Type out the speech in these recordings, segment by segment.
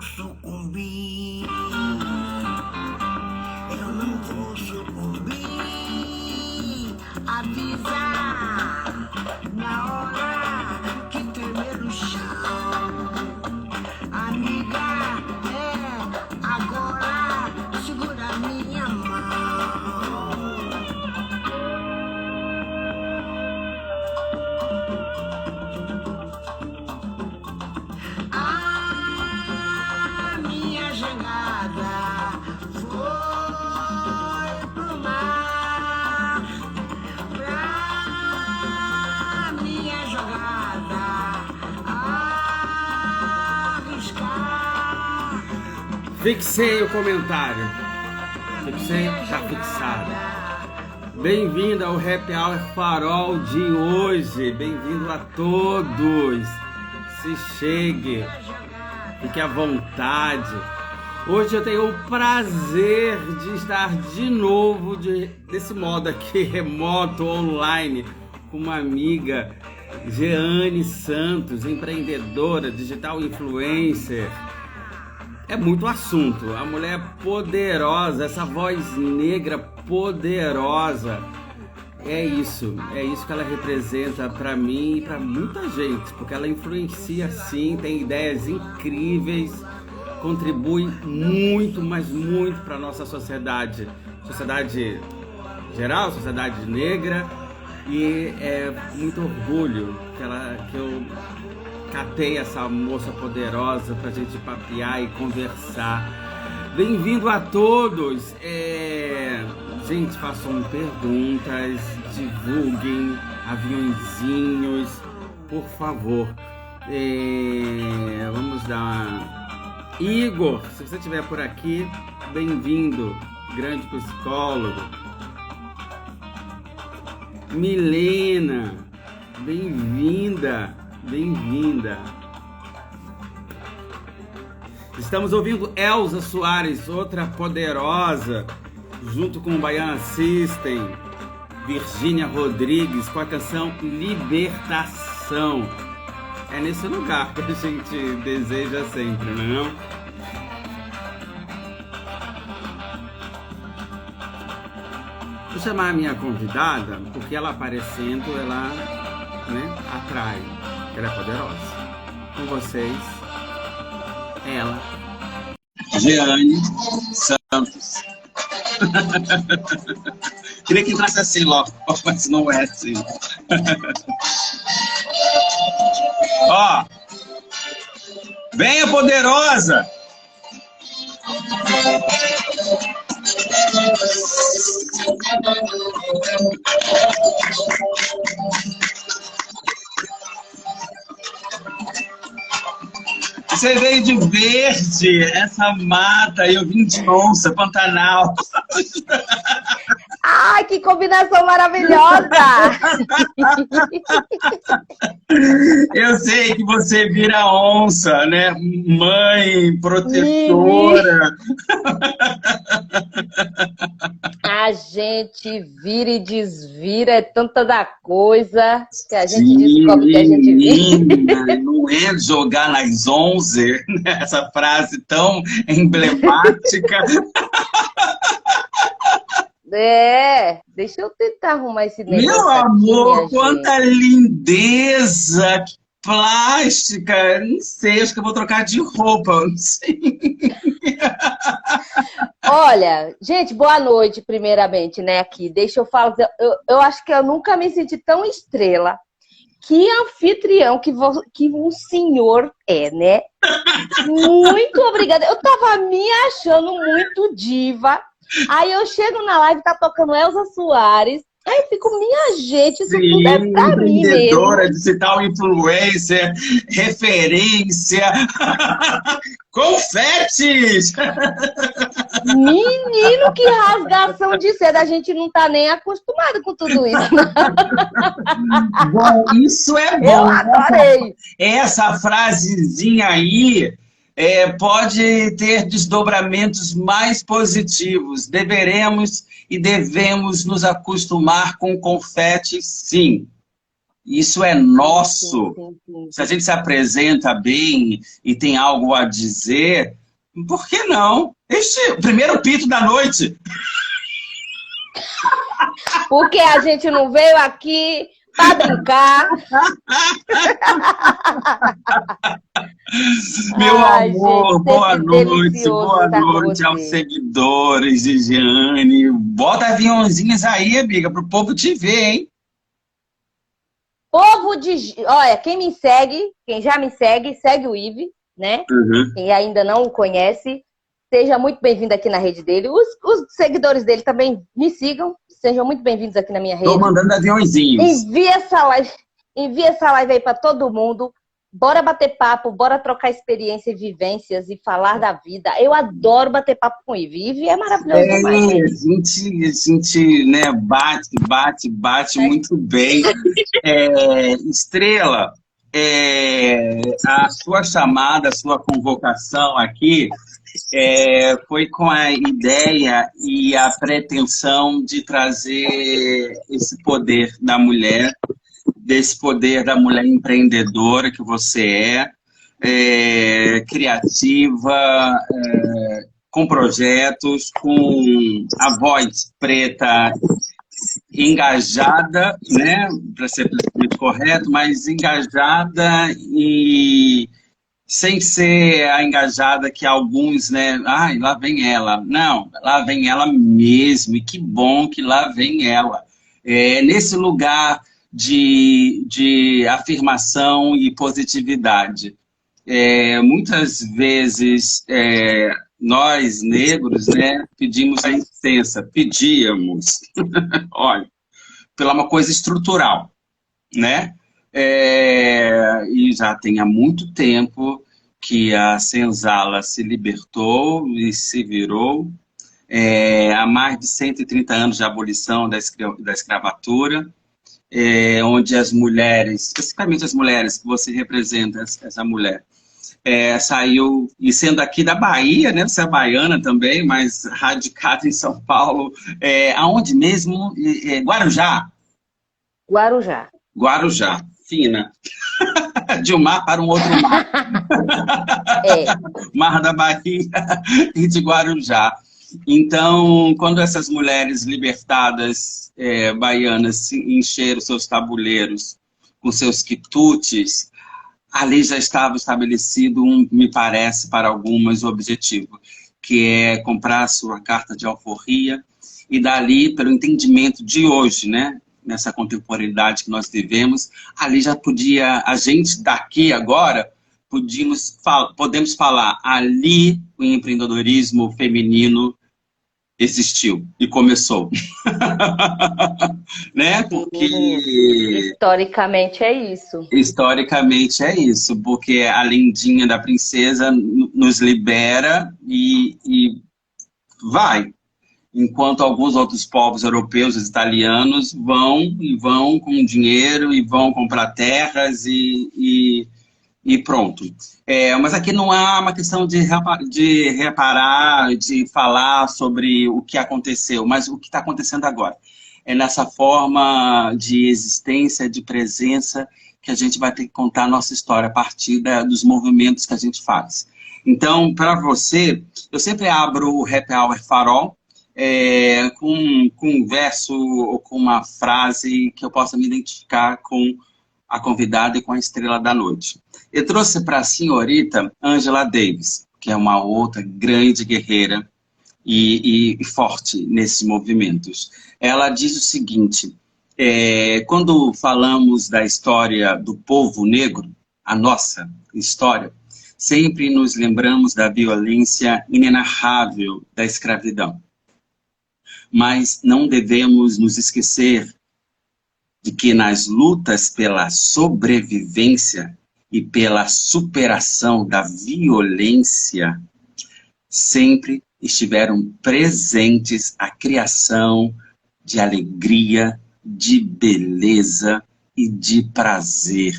vou sucumbir. Eu não vou sucumbir. Avisar na hora que tremer o chão. Amiga, agora segura minha mão. A minha jangada foi pro mar. Pra minha jogada arriscar. Fixei o comentário. Fixei, tá fixado. Bem-vindo ao Happy Hour Farol de hoje. Bem-vindo a todos. Se chegue, fique à vontade. Hoje eu tenho o prazer de estar de novo desse modo aqui, remoto, online, com uma amiga, Jeane Santos, empreendedora, digital influencer. É muito assunto, a mulher poderosa, essa voz negra poderosa. É isso que ela representa para mim e para muita gente, porque ela influencia sim, tem ideias incríveis, contribui muito, mas muito para nossa sociedade geral, sociedade negra, e é muito orgulho que eu catei essa moça poderosa pra gente papear e conversar. Bem-vindo a todos! Gente, façam perguntas, divulguem aviãozinhos, por favor. Vamos dar... Igor, se você estiver por aqui, bem-vindo, grande psicólogo. Milena, bem-vinda. Bem-vinda. Estamos ouvindo Elza Soares, outra poderosa, junto com o Baiana System, Virgínia Rodrigues, com a canção Libertação. É nesse lugar que a gente deseja sempre, não é? Vou chamar a minha convidada, porque ela aparecendo, ela, atrai. Ela é poderosa. Com vocês, ela, Jeane Santos. Queria que entrasse assim logo, mas não é assim. Ó, venha poderosa! Você veio de verde, essa mata, e eu vim de onça, Pantanal. Ai, que combinação maravilhosa! Eu sei que você vira onça, né? Mãe, protetora. A gente vira e desvira, é tanta da coisa que a gente descobre que a gente vira. Não é jogar nas 11, né? Essa frase tão emblemática. Deixa eu tentar arrumar esse negócio. Meu amor, quanta lindeza plástica. Não sei, acho que eu vou trocar de roupa. Não sei. Olha, gente, boa noite, primeiramente, né, aqui. Deixa eu falar, eu acho que eu nunca me senti tão estrela. Que anfitrião que o senhor é, né? Muito obrigada. Eu tava me achando muito diva. Aí eu chego na live, tá tocando Elza Soares. Aí eu fico, minha gente, isso tudo é pra mim mesmo. Empreendedora, digital influencer, referência. Confetes! Menino, que rasgação de seda. A gente não tá nem acostumado com tudo isso. Bom, isso é bom. Eu adorei. Essa frasezinha aí pode ter desdobramentos mais positivos. Deveremos e devemos nos acostumar com confete, sim. Isso é nosso. Sim. Se a gente se apresenta bem e tem algo a dizer, por que não? Este é o primeiro pito da noite. Porque a gente não veio aqui para brincar. Meu Ai, amor, gente, boa sempre noite, delicioso boa estar com noite aos você. seguidores de Jeane. Bota aviãozinhos aí, amiga, pro povo te ver, hein? Povo de... Olha, quem me segue, quem já me segue, segue o Ive, né? Uhum. Quem ainda não o conhece, seja muito bem-vindo aqui na rede dele. Os seguidores dele também me sigam, sejam muito bem-vindos aqui na minha rede. Tô mandando aviãozinhos. Envia essa live aí para todo mundo. Bora bater papo, bora trocar experiências e vivências e falar da vida. Eu adoro bater papo com o Ive. Ive é maravilhoso demais, gente. A gente, né, bate muito bem. Estrela, a sua chamada, a sua convocação aqui foi com a ideia e a pretensão de trazer esse poder da mulher, desse poder da mulher empreendedora que você criativa, com projetos, com a voz preta engajada, né, para ser politicamente correto, mas engajada e sem ser a engajada que alguns, né, ai, lá vem ela. Não, lá vem ela mesmo, e que bom que lá vem ela. Nesse lugar de afirmação e positividade. Muitas vezes nós, negros, né, pedimos pedíamos, olha, pela uma coisa estrutural, né? E já tem há muito tempo que a senzala se libertou e se virou. Há mais de 130 anos de abolição da escravatura, onde as mulheres, especificamente as mulheres que você representa, essa mulher, saiu, e sendo aqui da Bahia, né? Você é baiana também, mas radicada em São Paulo, aonde mesmo? Guarujá. Guarujá, fina. De um mar para um outro mar. Mar da Bahia e de Guarujá. Então, quando essas mulheres libertadas baianas encheram seus tabuleiros com seus quitutes, ali já estava estabelecido me parece, para algumas, o objetivo, que é comprar a sua carta de alforria e dali, pelo entendimento de hoje, né, nessa contemporaneidade que nós vivemos, ali já podia, a gente daqui agora, podemos falar, ali o empreendedorismo feminino existiu e começou. Né? Porque historicamente é isso. Historicamente é isso, porque a lindinha da princesa nos libera e vai. Enquanto alguns outros povos europeus, os italianos, vão com dinheiro e vão comprar terras e pronto. Mas aqui não há uma questão de reparar, de falar sobre o que aconteceu, mas o que está acontecendo agora. É nessa forma de existência, de presença, que a gente vai ter que contar a nossa história a partir dos movimentos que a gente faz. Então, para você, eu sempre abro o Happy Hour Farol, com um verso ou com uma frase que eu possa me identificar com a convidada e com a estrela da noite. Eu trouxe para a senhorita Angela Davis, que é uma outra grande guerreira e forte nesses movimentos. Ela diz o seguinte, quando falamos da história do povo negro, a nossa história, sempre nos lembramos da violência inenarrável da escravidão. Mas não devemos nos esquecer de que nas lutas pela sobrevivência e pela superação da violência, sempre estiveram presentes a criação de alegria, de beleza e de prazer.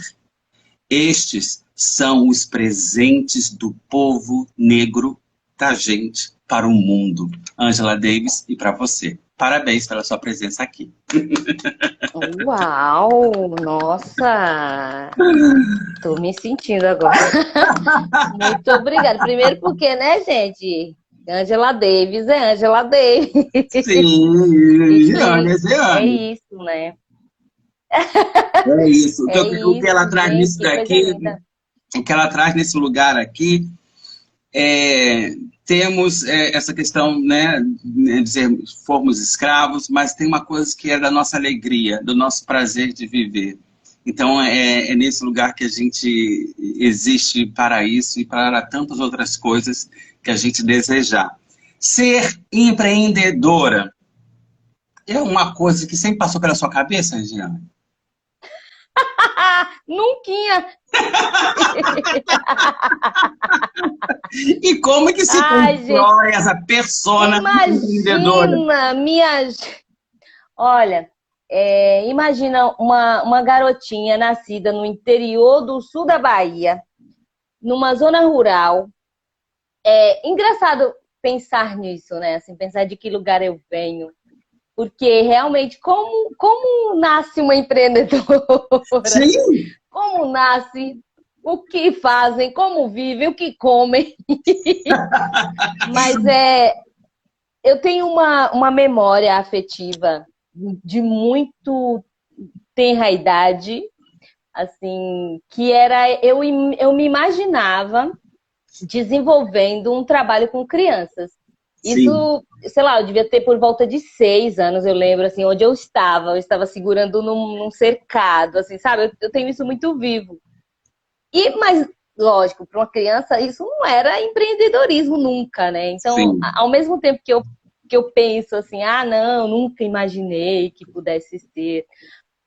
Estes são os presentes do povo negro da gente para o mundo. Angela Davis, e para você. Parabéns pela sua presença aqui. Uau! Nossa! Tô me sentindo agora. Muito obrigada. Primeiro porque, né, gente? Angela Davis é Angela Davis. Sim, Giane, É Giane. isso, né? É isso. É O que ela isso, traz gente, nisso que coisa daqui, linda. o que ela traz nesse lugar aqui, temos essa questão, né, de formos escravos, mas tem uma coisa que é da nossa alegria, do nosso prazer de viver. Então, é nesse lugar que a gente existe para isso e para tantas outras coisas que a gente desejar. Ser empreendedora é uma coisa que sempre passou pela sua cabeça, Regiane? Nunquinha! E como que se Ai, gente, constrói essa persona empreendedora? imagina, Olha, imagina uma garotinha nascida no interior do sul da Bahia, numa zona rural. Engraçado pensar nisso, né? Assim, pensar de que lugar eu venho. Porque realmente, como nasce uma empreendedora? Sim, Como nasce? O que fazem? Como vivem? O que comem? Mas eu tenho uma memória afetiva de muito tenra idade, assim, que era eu me imaginava desenvolvendo um trabalho com crianças. sim. Isso, sei lá, eu devia ter por volta de 6 anos, eu lembro, assim, onde eu estava segurando num cercado, assim, sabe? Eu tenho isso muito vivo. Mas, lógico, para uma criança isso não era empreendedorismo nunca, né? Então, Sim. ao mesmo tempo que eu penso assim, não, nunca imaginei que pudesse ser.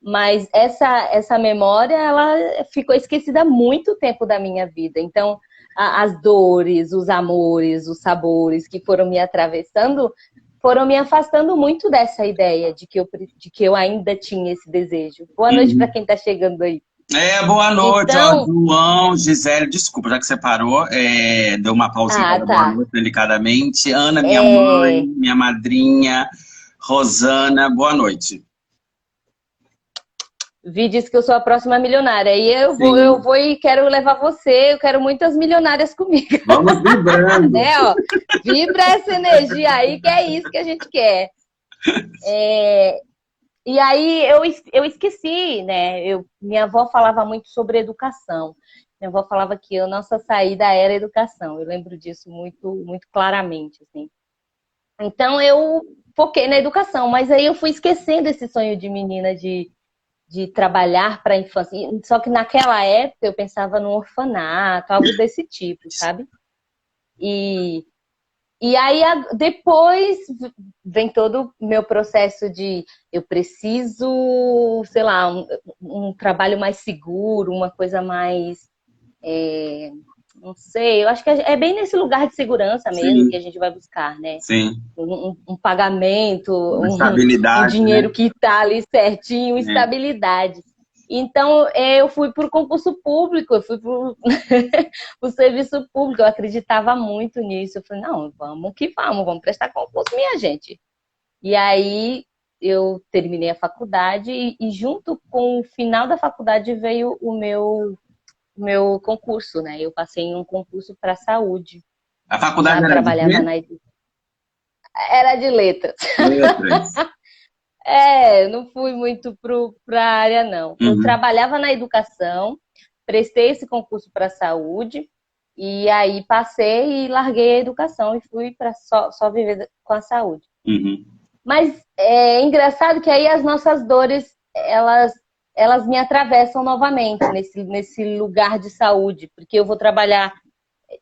Mas essa memória, ela ficou esquecida há muito tempo da minha vida. Então, as dores, os amores, os sabores que foram me atravessando, foram me afastando muito dessa ideia de que eu ainda tinha esse desejo. Boa noite para Uhum. quem está chegando aí. Boa noite, ó, Então, João, Gisele, desculpa, já que você parou, deu uma pausinha para dar boa tá. noite delicadamente. Ana, minha mãe, É, minha madrinha, Rosana, boa noite. Vi disse que eu sou a próxima milionária. E eu Sim, vou e quero levar você, eu quero muitas milionárias comigo. vamos vibrando. Né, ó? Vibra essa energia aí, que é isso que a gente quer. E aí eu esqueci, né? Minha avó falava muito sobre educação. Minha avó falava que a nossa saída era educação. Eu lembro disso muito, muito claramente, assim. Então eu foquei na educação, mas aí eu fui esquecendo esse sonho de menina de trabalhar para a infância. Só que naquela época eu pensava num orfanato, algo desse tipo, sabe? E, e aí depois vem todo o meu processo de eu preciso, sei lá, um trabalho mais seguro, uma coisa mais, não sei, eu acho que é bem nesse lugar de segurança mesmo que Sim, a gente vai buscar, né? sim. Um pagamento, Uma um estabilidade, né? dinheiro que está ali certinho, É. estabilidade. Então, eu fui para o concurso público, eu fui para o serviço público, eu acreditava muito nisso. Eu falei, não, vamos prestar concurso, minha gente. E aí, eu terminei a faculdade e junto com o final da faculdade veio o meu concurso, né? Eu passei em um concurso para saúde. A Já faculdade era de trabalhava quê? na... Era de letras. Letras. Não fui muito para a área, não. Eu Uhum, trabalhava na educação, prestei esse concurso para a saúde, e aí passei e larguei a educação e fui para só viver com a saúde. uhum. Mas é engraçado que aí as nossas dores, elas me atravessam novamente nesse lugar de saúde, porque eu vou trabalhar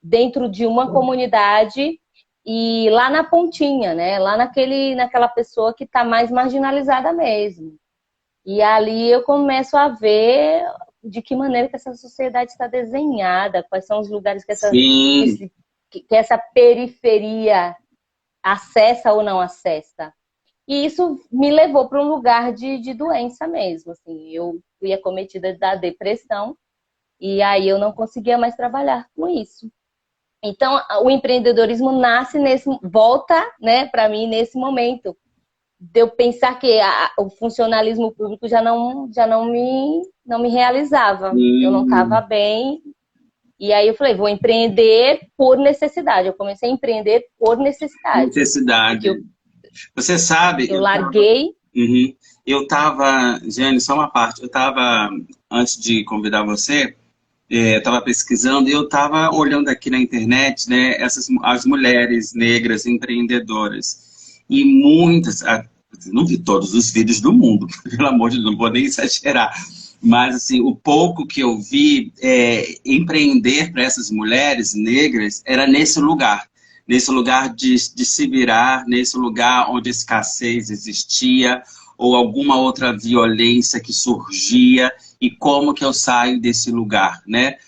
dentro de uma comunidade e lá na pontinha, né? Lá naquela pessoa que está mais marginalizada mesmo. E ali eu começo a ver de que maneira que essa sociedade está desenhada, quais são os lugares Sim, que essa periferia acessa ou não acessa. E isso me levou para um lugar de doença mesmo. Assim, eu fui acometida da depressão e aí eu não conseguia mais trabalhar com isso. Então, o empreendedorismo volta, né, para mim nesse momento de eu pensar que o funcionalismo público já não me realizava. Eu não estava bem. E aí eu falei, vou empreender por necessidade. Eu comecei a empreender por necessidade. Necessidade. Você sabe... Eu larguei... Uhum. Eu estava... Jane, só uma parte. Eu estava, antes de convidar você, eu estava pesquisando e eu estava olhando aqui na internet, né, as mulheres negras empreendedoras. E muitas... Não vi todos os vídeos do mundo, pelo amor de Deus, não vou nem exagerar. Mas, assim, o pouco que eu vi empreender para essas mulheres negras era nesse lugar de se virar, nesse lugar onde a escassez existia, ou alguma outra violência que surgia, e como que eu saio desse lugar, né?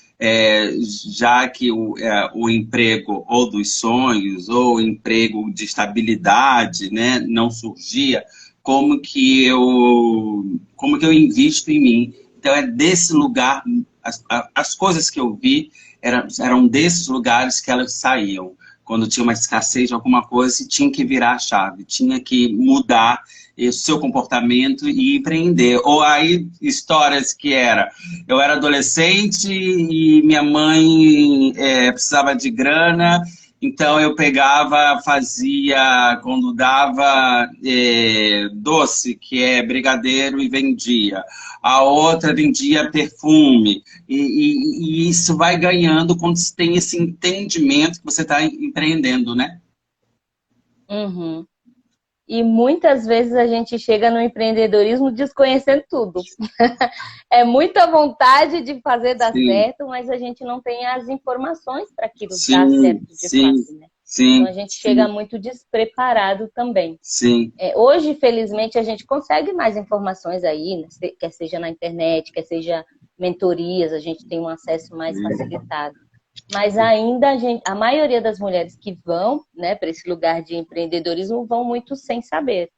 Já que o emprego ou dos sonhos, ou o emprego de estabilidade, né, não surgia, como que eu invisto em mim? Então, é desse lugar, as coisas que eu vi eram desses lugares que elas saíam. Quando tinha uma escassez de alguma coisa, tinha que virar a chave, tinha que mudar o seu comportamento e empreender. Ou aí, histórias que eu era adolescente e minha mãe precisava de grana, então eu pegava, fazia, quando dava doce, que é brigadeiro, e vendia. A outra vendia perfume. E isso vai ganhando quando você tem esse entendimento que você está empreendendo, né? Uhum. E muitas vezes a gente chega no empreendedorismo desconhecendo tudo. É muita vontade de fazer dar certo, mas a gente não tem as informações para aquilo dar certo de fato, né? Então a gente chega muito despreparado também. Hoje, felizmente, a gente consegue mais informações aí, né? Quer seja na internet, quer seja mentorias, a gente tem um acesso mais facilitado. Mas ainda a maioria das mulheres que vão, né, para esse lugar de empreendedorismo vão muito sem saber.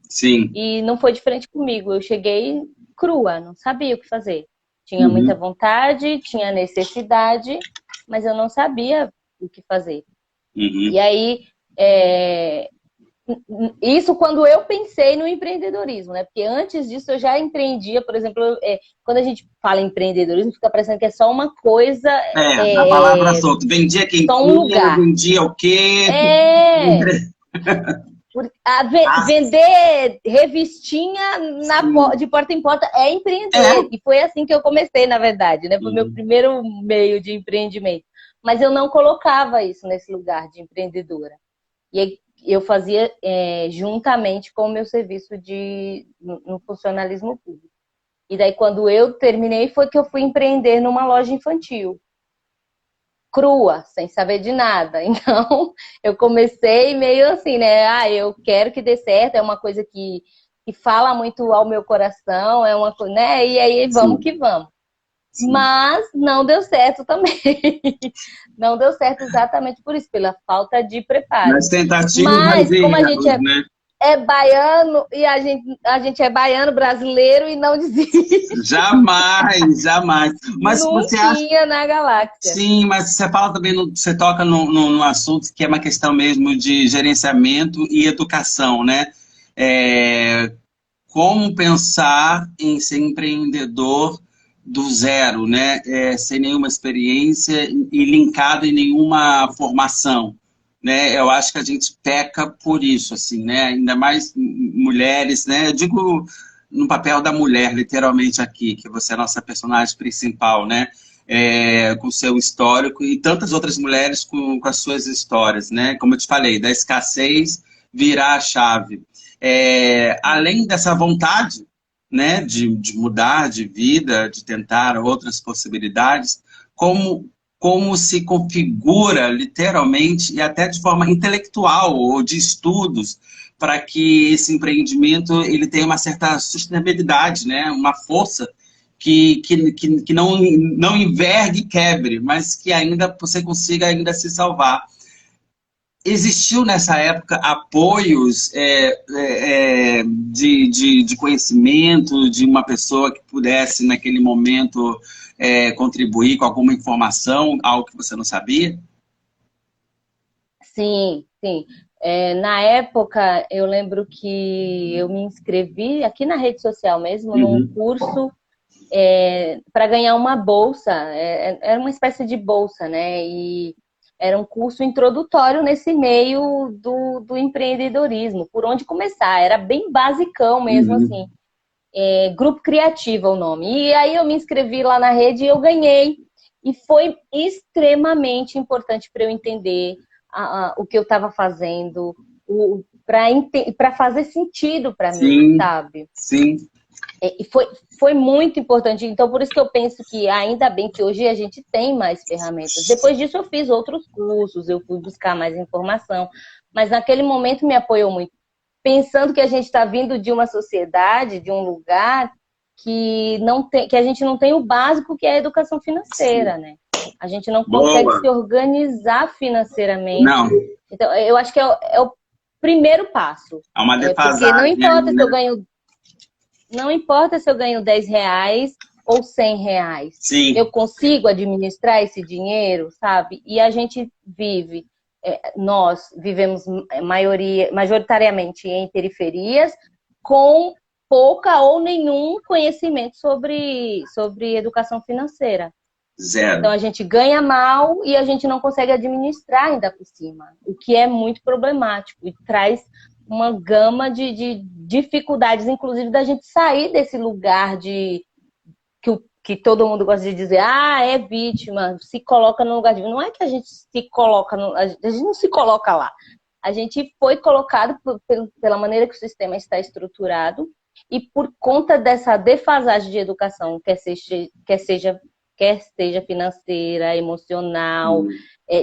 E não foi diferente comigo. Eu cheguei crua, não sabia o que fazer. Tinha muita vontade, tinha necessidade, mas eu não sabia o que fazer. E aí, isso quando eu pensei no empreendedorismo, né? Porque antes disso eu já empreendia, por exemplo, quando a gente fala em empreendedorismo, fica parecendo que é só uma coisa... a palavra solta. Vendia quem tinha, vendia o quê? Vender revistinha de porta em porta é empreender. E foi assim que eu comecei, na verdade, né? Foi o meu primeiro meio de empreendimento. Mas eu não colocava isso nesse lugar de empreendedora. E aí, eu fazia juntamente com o meu serviço no funcionalismo público. E daí, quando eu terminei, foi que eu fui empreender numa loja infantil. Crua, sem saber de nada. Então, eu comecei meio assim, né? Eu quero que dê certo, é uma coisa que fala muito ao meu coração, é uma coisa, né? E aí, vamos que vamos. Mas não deu certo também. Não deu certo exatamente por isso, pela falta de preparo. Mas tentativas Mas como a gente né? é baiano e a gente é baiano, brasileiro e não desiste. Jamais. Mas não você tinha na galáxia. Sim, mas você fala também, você toca num assunto que é uma questão mesmo de gerenciamento e educação, né? Como pensar em ser empreendedor do zero, né? Sem nenhuma experiência e linkado em nenhuma formação, né? Eu acho que a gente peca por isso, assim, né? Ainda mais mulheres, né? Eu digo no papel da mulher, literalmente aqui, que você é a nossa personagem principal, né? Com seu histórico e tantas outras mulheres com as suas histórias, né? Como eu te falei, da escassez virar a chave. Além dessa vontade, né, de mudar de vida, de tentar outras possibilidades, como se configura literalmente e até de forma intelectual ou de estudos para que esse empreendimento ele tenha uma certa sustentabilidade, né, uma força que não envergue e quebre, mas que ainda você consiga ainda se salvar. Existiu nessa época apoios de conhecimento de uma pessoa que pudesse, naquele momento, contribuir com alguma informação, algo que você não sabia? Sim. Na época, eu lembro que eu me inscrevi aqui na rede social mesmo, num curso para ganhar uma bolsa. Era uma espécie de bolsa, né? E era um curso introdutório nesse meio do empreendedorismo, por onde começar. Era bem basicão mesmo, assim. Grupo Criativo é o nome. E aí eu me inscrevi lá na rede e eu ganhei. E foi extremamente importante para eu entender o que eu estava fazendo, para fazer sentido para mim, sabe? Sim. E foi muito importante. Então, por isso que eu penso que ainda bem que hoje a gente tem mais ferramentas. Depois disso, eu fiz outros cursos, eu fui buscar mais informação. Mas naquele momento me apoiou muito. Pensando que a gente está vindo de uma sociedade, de um lugar que a gente não tem o básico, que é a educação financeira, né? A gente não consegue se organizar financeiramente. Não. Então, eu acho que é o primeiro passo. É uma defasagem. Porque não importa se eu ganho R$10 ou R$100. Sim. Eu consigo administrar esse dinheiro, sabe? E a gente nós vivemos majoritariamente em periferias com pouca ou nenhum conhecimento sobre educação financeira. Zero. Então a gente ganha mal e a gente não consegue administrar ainda por cima, o que é muito problemático e traz uma gama de dificuldades, inclusive da gente sair desse lugar que todo mundo gosta de dizer, é vítima, se coloca no lugar de... Não é que a gente se coloca, a gente não se coloca lá. A gente foi colocado pela maneira que o sistema está estruturado e por conta dessa defasagem de educação, quer seja financeira, emocional,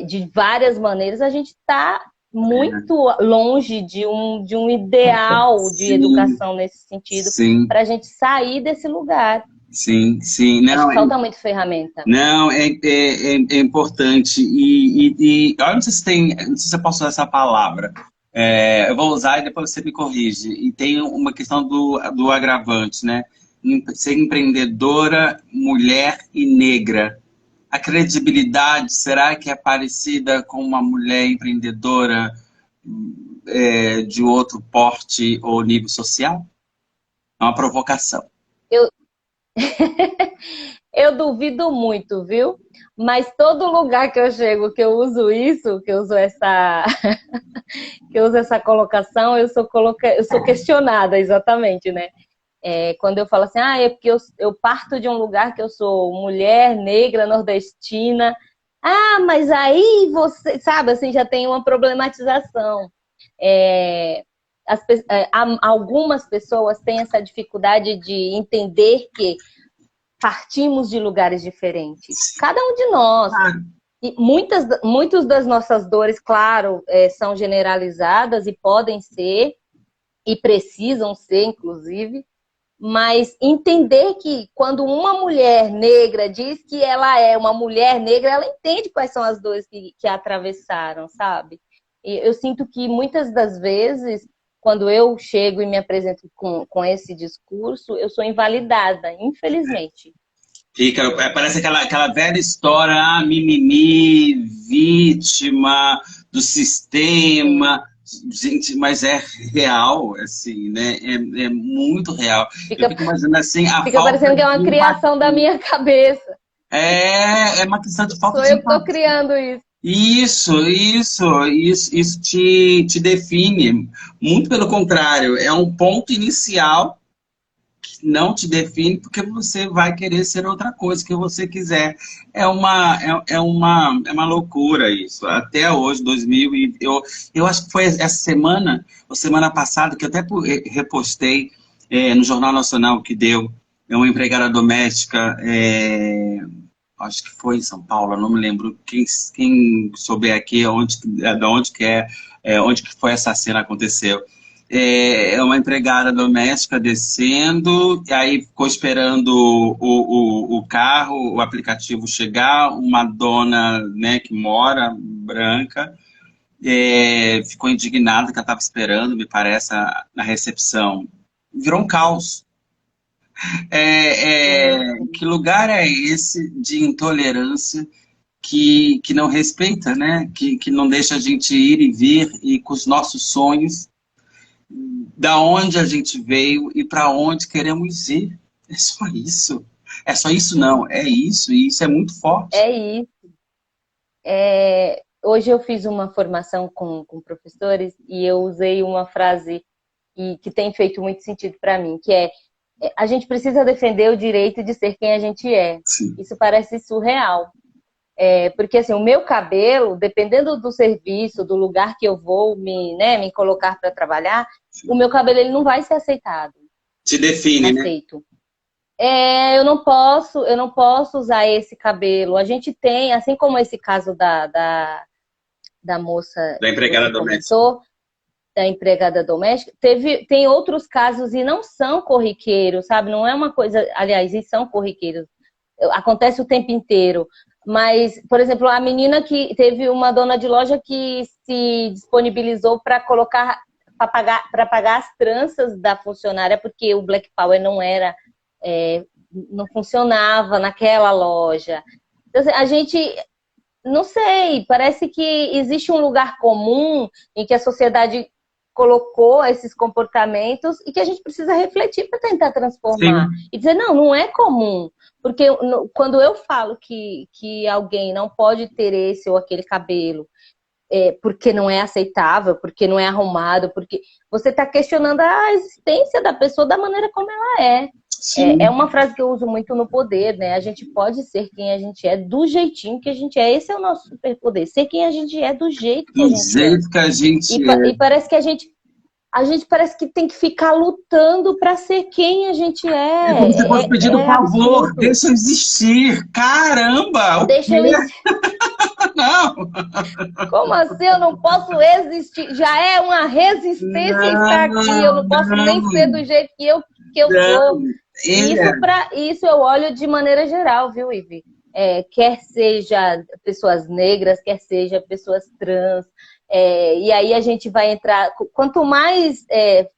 de várias maneiras, a gente está muito longe de um ideal de educação nesse sentido, para a gente sair desse lugar. Sim, sim. Não, falta muito ferramenta. Não, é importante. E olha, não sei se eu posso usar essa palavra. Eu vou usar e depois você me corrige. E tem uma questão do agravante, né? Ser empreendedora, mulher e negra. A credibilidade, será que é parecida com uma mulher empreendedora de outro porte ou nível social? É uma provocação. Eu duvido muito, viu? Mas todo lugar que eu chego, que eu uso isso, que eu uso essa colocação, eu sou questionada, exatamente, né? Quando eu falo assim, é porque eu parto de um lugar que eu sou mulher, negra, nordestina. Mas aí você, sabe, assim, já tem uma problematização. Algumas pessoas têm essa dificuldade de entender que partimos de lugares diferentes. Cada um de nós. E muitas das nossas dores, claro, são generalizadas e podem ser, e precisam ser, inclusive, mas entender que quando uma mulher negra diz que ela é uma mulher negra, ela entende quais são as dores que atravessaram, sabe? E eu sinto que muitas das vezes, quando eu chego e me apresento com esse discurso, eu sou invalidada, infelizmente. Parece aquela velha história, mimimi, vítima do sistema. Gente, mas é real, assim, né? É muito real. Eu fico imaginando assim, fica parecendo que é uma criação da minha cabeça. É uma questão de falta de empatia. Sou eu que estou criando isso te define. Muito pelo contrário, é um ponto inicial que não te define porque você vai querer ser outra coisa que você quiser. É uma loucura isso. Até hoje, 2000, eu acho que foi essa semana, ou semana passada, que eu até repostei no Jornal Nacional que deu uma empregada doméstica, acho que foi em São Paulo, não me lembro. Quem souber aqui onde que foi essa cena aconteceu. Uma empregada doméstica descendo, e aí ficou esperando o carro, o aplicativo chegar, uma dona, né, que mora, branca, ficou indignada que ela estava esperando, me parece, na recepção. Virou um caos. Que lugar é esse de intolerância que não respeita, né? Que não deixa a gente ir e vir e com os nossos sonhos, da onde a gente veio e para onde queremos ir. É só isso. É só isso, não. É isso, e isso é muito forte. É isso. Hoje eu fiz uma formação com professores e eu usei uma frase que tem feito muito sentido para mim, que é: a gente precisa defender o direito de ser quem a gente é. Sim. Isso parece surreal. Porque assim, o meu cabelo, dependendo do serviço, do lugar que eu vou me colocar para trabalhar, Sim. o meu cabelo ele não vai ser aceitado. Te define, aceito. Eu não posso usar esse cabelo. A gente tem, assim como esse caso da moça Da empregada doméstica. Da empregada doméstica, tem outros casos e não são corriqueiros, sabe? Não é uma coisa, aliás, e são corriqueiros. Acontece o tempo inteiro. Mas, por exemplo, a menina que teve uma dona de loja que se disponibilizou para colocar, para pagar as tranças da funcionária, porque o Black Power não funcionava naquela loja. Então, assim, a gente, não sei, parece que existe um lugar comum em que a sociedade colocou esses comportamentos e que a gente precisa refletir para tentar transformar. Sim. E dizer, não é comum. Porque quando eu falo que alguém não pode ter esse ou aquele cabelo porque não é aceitável, porque não é arrumado, porque você está questionando a existência da pessoa da maneira como ela é. É uma frase que eu uso muito no Poder, né? A gente pode ser quem a gente é, do jeitinho que a gente é. Esse é o nosso superpoder. Ser quem a gente é, do jeito que a gente é. Do jeito que a gente é. E parece que a gente parece que tem que ficar lutando para ser quem a gente é. Você pode pedir um favor, absurdo. Deixa eu existir. Caramba! Deixa eu existir. Não! Como assim eu não posso existir? Já é uma resistência estar aqui. Eu não posso nem ser do jeito que eu sou. Isso eu olho de maneira geral, viu, Ivy? Quer seja pessoas negras, quer seja pessoas trans. E aí a gente vai entrar... Quanto mais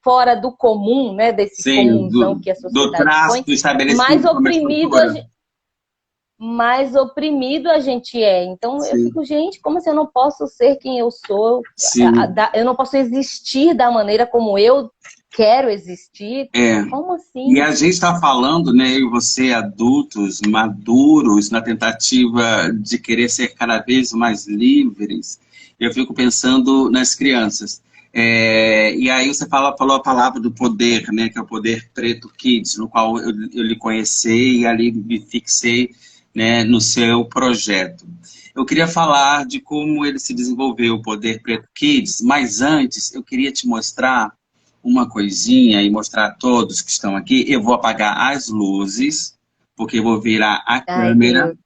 fora do comum, né, desse comunzão que a sociedade põe, mais oprimido a gente é. Então eu fico, gente, como assim eu não posso ser quem eu sou? Eu não posso existir da maneira como eu quero existir? Como assim? E a gente está falando, né, eu e você, adultos, maduros, na tentativa de querer ser cada vez mais livres. Eu fico pensando nas crianças. E aí você falou a palavra do poder, né, que é o Poder Preto Kids, no qual eu lhe conheci e ali me fixei, né, no seu projeto. Eu queria falar de como ele se desenvolveu, o Poder Preto Kids, mas antes eu queria te mostrar uma coisinha e mostrar a todos que estão aqui. Eu vou apagar as luzes, porque eu vou virar a câmera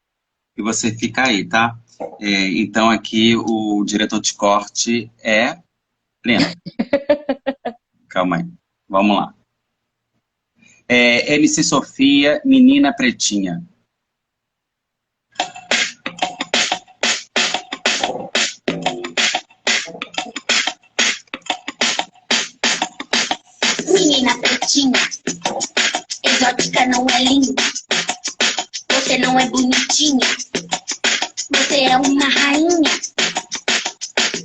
e você fica aí, tá? Então aqui o diretor de corte é Lena. Calma aí, vamos lá. MC Sofia, Menina Pretinha. Menina pretinha, exótica não é linda. Você não é bonitinha. Você é uma rainha.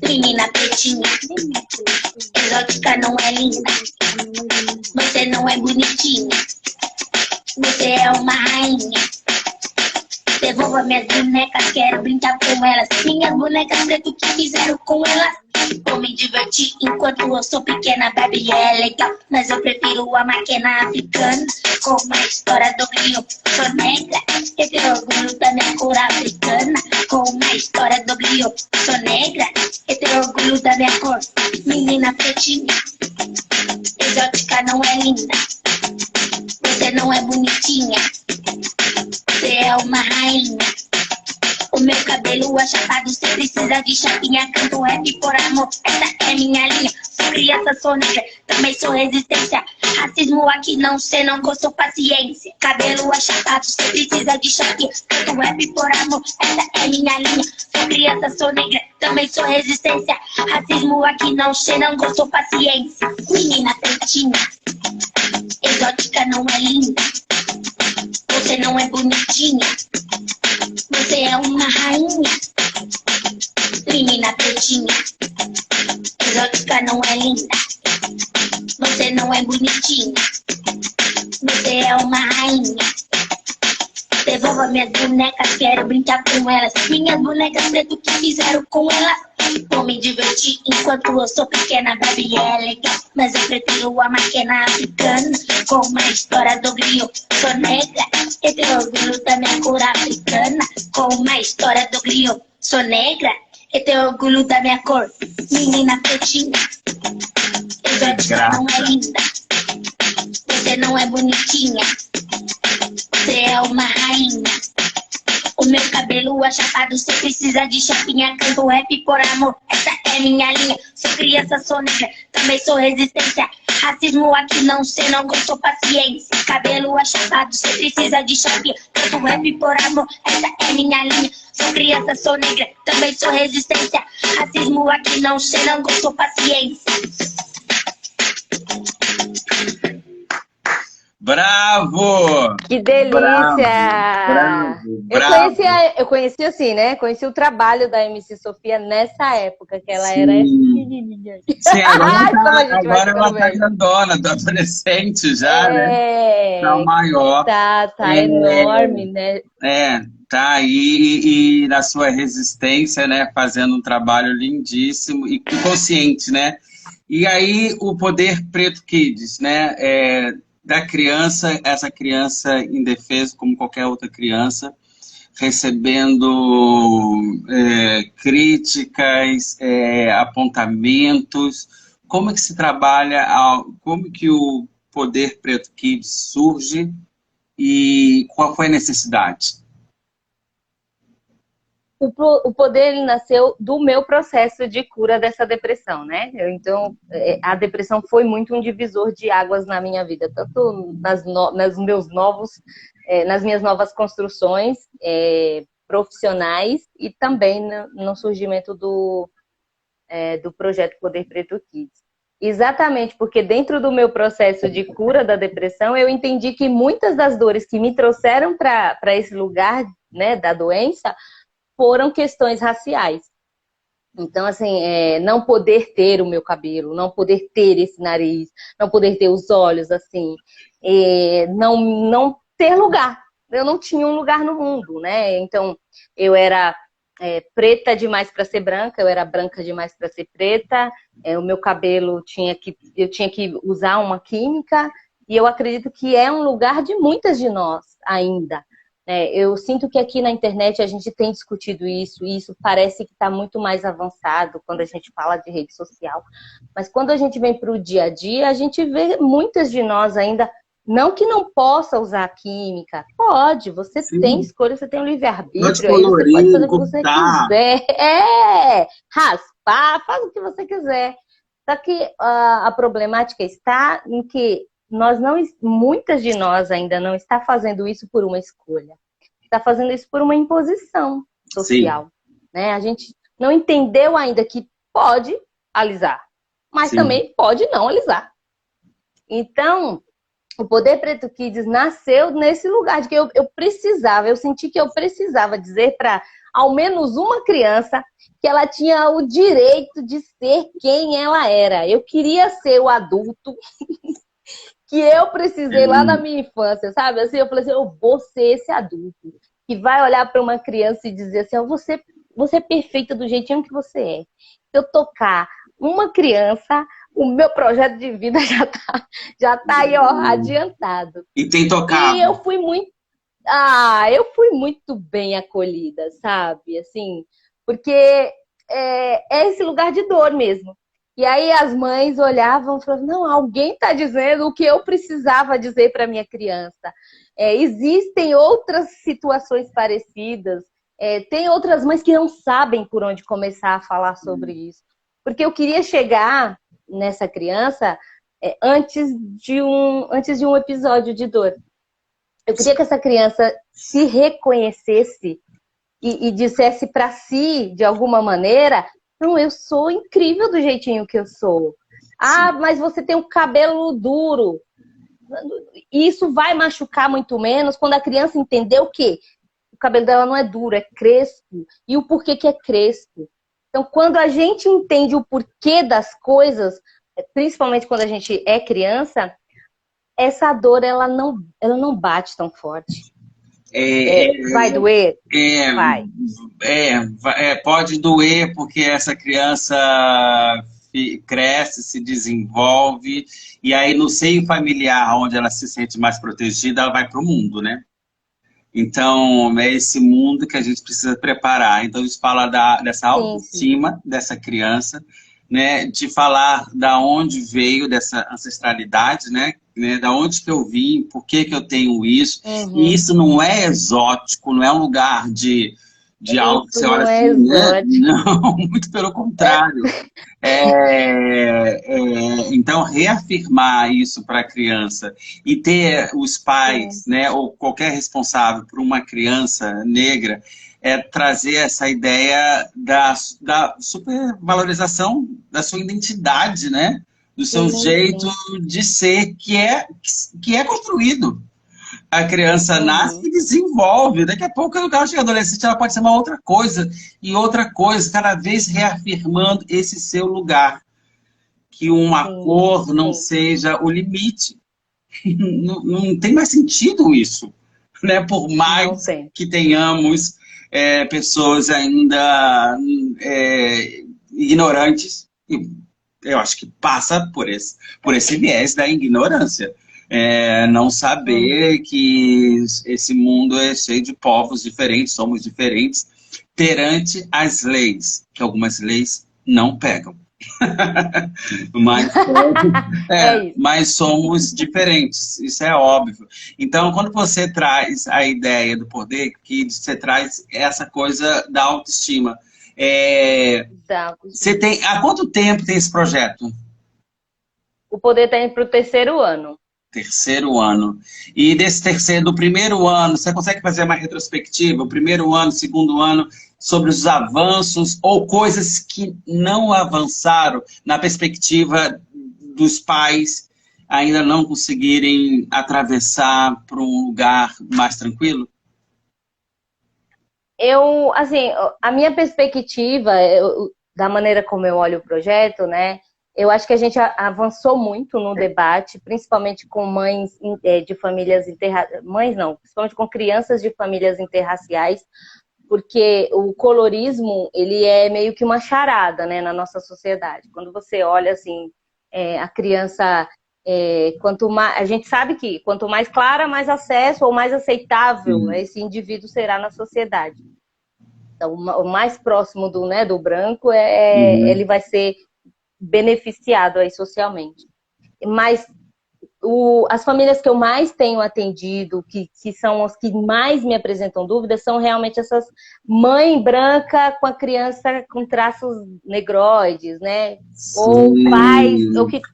Menina pretinha, exótica não é linda. Você não é bonitinha. Você é uma rainha. Devolva minhas bonecas, quero brincar com elas. Minhas bonecas preto que fizeram com elas. Vou me divertir enquanto eu sou pequena. Barbie é legal, mas eu prefiro a máquina africana. Com a história do Rio, sou negra. Eu tenho orgulho da minha cor africana. Com a história do Rio, sou negra. Eu tenho orgulho da minha cor. Menina pretinha, exótica não é linda. Você não é bonitinha. Você é uma rainha. O meu cabelo achatado, cê precisa de chapinha. Canto rap por amor, essa é minha linha. Sou criança, sou negra, também sou resistência. Racismo aqui não, cê não gostou, paciência. Cabelo achatado, cê precisa de chapinha. Canto rap por amor, essa é minha linha. Sou criança, sou negra, também sou resistência. Racismo aqui não, cê não gostou, paciência. Menina pretinha, exótica não é linda. Você não é bonitinha. Você Você é uma rainha, menina pretinha, exótica não é linda. Você não é bonitinha, você é uma rainha. Devolva minhas bonecas, quero brincar com elas. Minhas bonecas preto que fizeram com elas. Vou me divertir enquanto eu sou pequena, baby é legal. Mas eu prefiro a máquina africana. Com a história do griot, sou negra. E tenho orgulho da minha cor africana. Com a história do griot, sou negra. E tenho orgulho da minha cor. Menina pretinha, exótica não é linda. Você não é bonitinha, você é uma rainha. O meu cabelo é chapado, cê precisa de chapinha. Canto rap por amor, essa é minha linha. Sou criança, sou negra, também sou resistência. Racismo aqui não, cê não gostou, paciência. Cabelo é chapado, cê precisa de chapinha. Canto rap por amor, essa é minha linha. Sou criança, sou negra, também sou resistência. Racismo aqui não, cê não gostou, paciência. Bravo! Que delícia! Bravo! Eu conheci assim, né? Conheci o trabalho da MC Sofia nessa época, que ela era pequenininha. Sim, Ai, como a gente vai agora ela ficando tá velha. grandona, tá adolescente já, né? Tá maior. Tá enorme, né? Tá aí e na sua resistência, né? Fazendo um trabalho lindíssimo e consciente, né? E aí o Poder Preto Kids, né? Da criança, essa criança indefesa, como qualquer outra criança, recebendo críticas, apontamentos. Como é que se trabalha, como que o Poder Preto Kids surge e qual foi a necessidade? O poder ele nasceu do meu processo de cura dessa depressão, né? Então, a depressão foi muito um divisor de águas na minha vida, tanto nas minhas novas construções profissionais e também no surgimento do projeto Poder Preto Kids. Exatamente, porque dentro do meu processo de cura da depressão, eu entendi que muitas das dores que me trouxeram para esse lugar, né, da doença, foram questões raciais. Então, assim, não poder ter o meu cabelo, não poder ter esse nariz, não poder ter os olhos, assim, não ter lugar. Eu não tinha um lugar no mundo, né? Então, eu era preta demais para ser branca, eu era branca demais para ser preta, o meu cabelo eu tinha que usar uma química, e eu acredito que é um lugar de muitas de nós ainda. Eu sinto que aqui na internet a gente tem discutido isso, e isso parece que está muito mais avançado quando a gente fala de rede social. Mas quando a gente vem para o dia a dia, a gente vê muitas de nós ainda, não que não possa usar química, pode, você Sim. Tem escolha, você tem o livre-arbítrio, Pode aí você pode fazer o que cortar. você quiser, raspar, faz o que você quiser. Só que a problemática está em que muitas de nós ainda não está fazendo isso por uma escolha. Está fazendo isso por uma imposição social. Né? A gente não entendeu ainda que pode alisar, mas Sim. também pode não alisar. Então, o Poder Preto Kids nasceu nesse lugar de que eu senti que eu precisava dizer para ao menos uma criança que ela tinha o direito de ser quem ela era. Eu queria ser o adulto que eu precisei lá na minha infância, sabe? Assim, eu falei assim, eu vou ser esse adulto que vai olhar para uma criança e dizer assim, você é perfeita do jeitinho que você é. Se eu tocar uma criança, o meu projeto de vida já tá aí, ó, adiantado. E tem tocado. E eu fui muito bem acolhida, sabe? Assim, porque é esse lugar de dor mesmo. E aí as mães olhavam e falavam, não, alguém está dizendo o que eu precisava dizer para minha criança. Existem outras situações parecidas, tem outras mães que não sabem por onde começar a falar sobre isso. Porque eu queria chegar nessa criança antes de um episódio de dor. Eu queria que essa criança se reconhecesse e dissesse para si, de alguma maneira, não, eu sou incrível do jeitinho que eu sou. Ah, mas você tem um cabelo duro. Isso vai machucar muito menos quando a criança entender o quê? o cabelo dela não é duro, é crespo. E o porquê que é crespo? Então, quando a gente entende o porquê das coisas, principalmente quando a gente é criança, essa dor, ela não bate tão forte. Vai doer? Vai. Pode doer porque essa criança cresce, se desenvolve, e aí no seio familiar, onde ela se sente mais protegida, ela vai para o mundo, né? Então, é esse mundo que a gente precisa preparar. Então, isso fala dessa autoestima dessa criança, né? De falar da onde veio dessa ancestralidade, né? Da onde que eu vim, por que que eu tenho isso. E isso não é exótico, não é um lugar de algo que você olha assim, né? Não, muito pelo contrário. Então, reafirmar isso para a criança e ter os pais, né, ou qualquer responsável por uma criança negra, trazer essa ideia da supervalorização da sua identidade, né? Do seu jeito de ser, que é construído. A criança nasce e desenvolve. Daqui a pouco, quando ela chega adolescente, ela pode ser uma outra coisa. E outra coisa, cada vez reafirmando esse seu lugar. Que uma cor não seja o limite. Não tem mais sentido isso. Né? Por mais que tenhamos pessoas ainda ignorantes. Eu acho que passa por esse viés da ignorância. Não saber que esse mundo é cheio de povos diferentes, somos diferentes, perante as leis, que algumas leis não pegam. Mas somos diferentes, isso é óbvio. Então, quando você traz a ideia do poder, que você traz essa coisa da autoestima, você tem, há quanto tempo tem esse projeto? O poder está indo para o 3º ano. 3º ano. E do primeiro ano, você consegue fazer uma retrospectiva? O 1º ano, 2º ano, sobre os avanços ou coisas que não avançaram na perspectiva dos pais ainda não conseguirem atravessar para um lugar mais tranquilo? Assim, a minha perspectiva, da maneira como eu olho o projeto, né? Eu acho que a gente avançou muito no debate, principalmente com mães de famílias principalmente com crianças de famílias interraciais, porque o colorismo, ele é meio que uma charada, né, na nossa sociedade. Quando você olha, assim, a criança, a gente sabe que quanto mais clara, mais acesso ou mais aceitável esse indivíduo será na sociedade. Então, o mais próximo do branco, ele vai ser beneficiado aí socialmente. Mas as famílias que eu mais tenho atendido, que são as que mais me apresentam dúvidas, são realmente essas mãe branca com a criança com traços negroides, né? Ou pais,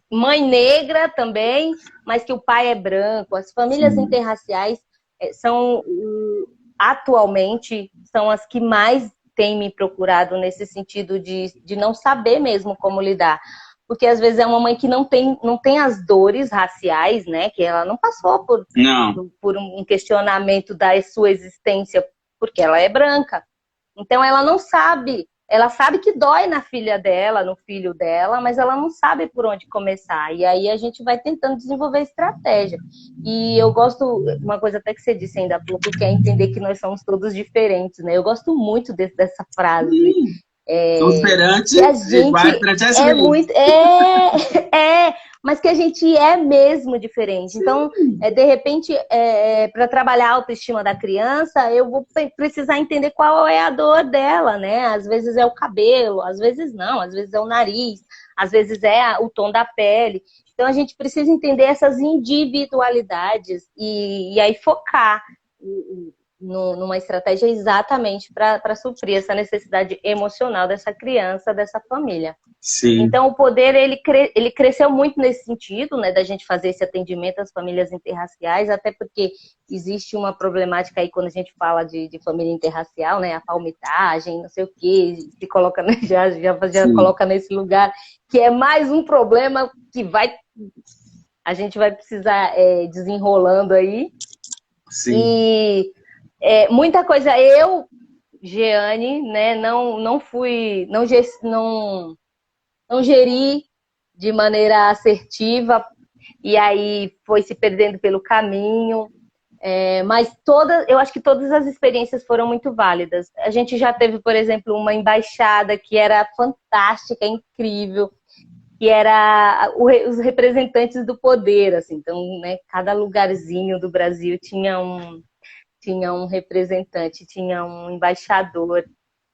mãe negra também, mas que o pai é branco. As famílias interraciais atualmente, são as que mais têm me procurado nesse sentido de não saber mesmo como lidar. Porque às vezes é uma mãe que não tem as dores raciais, né? Que ela não passou por um questionamento da sua existência, porque ela é branca. Então ela não sabe. Ela sabe que dói na filha dela, no filho dela, mas ela não sabe por onde começar. E aí a gente vai tentando desenvolver estratégia. E eu gosto, uma coisa até que você disse ainda há pouco, que é entender que nós somos todos diferentes, né? Eu gosto muito dessa frase. Todos perante as leis. Muito, mas que a gente é mesmo diferente. Então, de repente, para trabalhar a autoestima da criança, eu vou precisar entender qual é a dor dela, né? Às vezes é o cabelo, às vezes não, às vezes é o nariz, às vezes é o tom da pele. Então, a gente precisa entender essas individualidades e aí focar numa estratégia exatamente para suprir essa necessidade emocional dessa criança, dessa família. Sim. Então, o poder, ele cresceu muito nesse sentido, né, da gente fazer esse atendimento às famílias interraciais, até porque existe uma problemática aí quando a gente fala de família interracial, né, a palmitagem, não sei o quê, se coloca, já coloca nesse lugar, que é mais um problema que a gente vai precisar desenrolando aí. Sim. Muita coisa Jeane, né, não geri de maneira assertiva, e aí foi se perdendo pelo caminho. Mas eu acho que todas as experiências foram muito válidas. A gente já teve, por exemplo, uma embaixada que era fantástica, incrível, que era os representantes do poder, assim. Então, né, cada lugarzinho do Brasil tinha um representante, tinha um embaixador.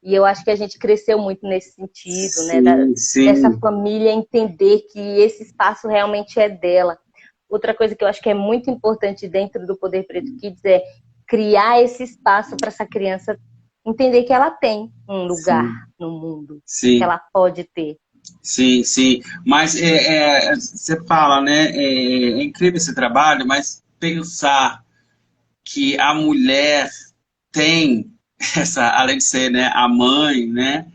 E eu acho que a gente cresceu muito nesse sentido, né? Dessa família entender que esse espaço realmente é dela. Outra coisa que eu acho que é muito importante dentro do Poder Preto Kids é criar esse espaço para essa criança entender que ela tem um lugar no mundo, que ela pode ter. Sim, sim. Mas você fala, né? É incrível esse trabalho, mas pensar que a mulher tem além de ser, né, a mãe, né?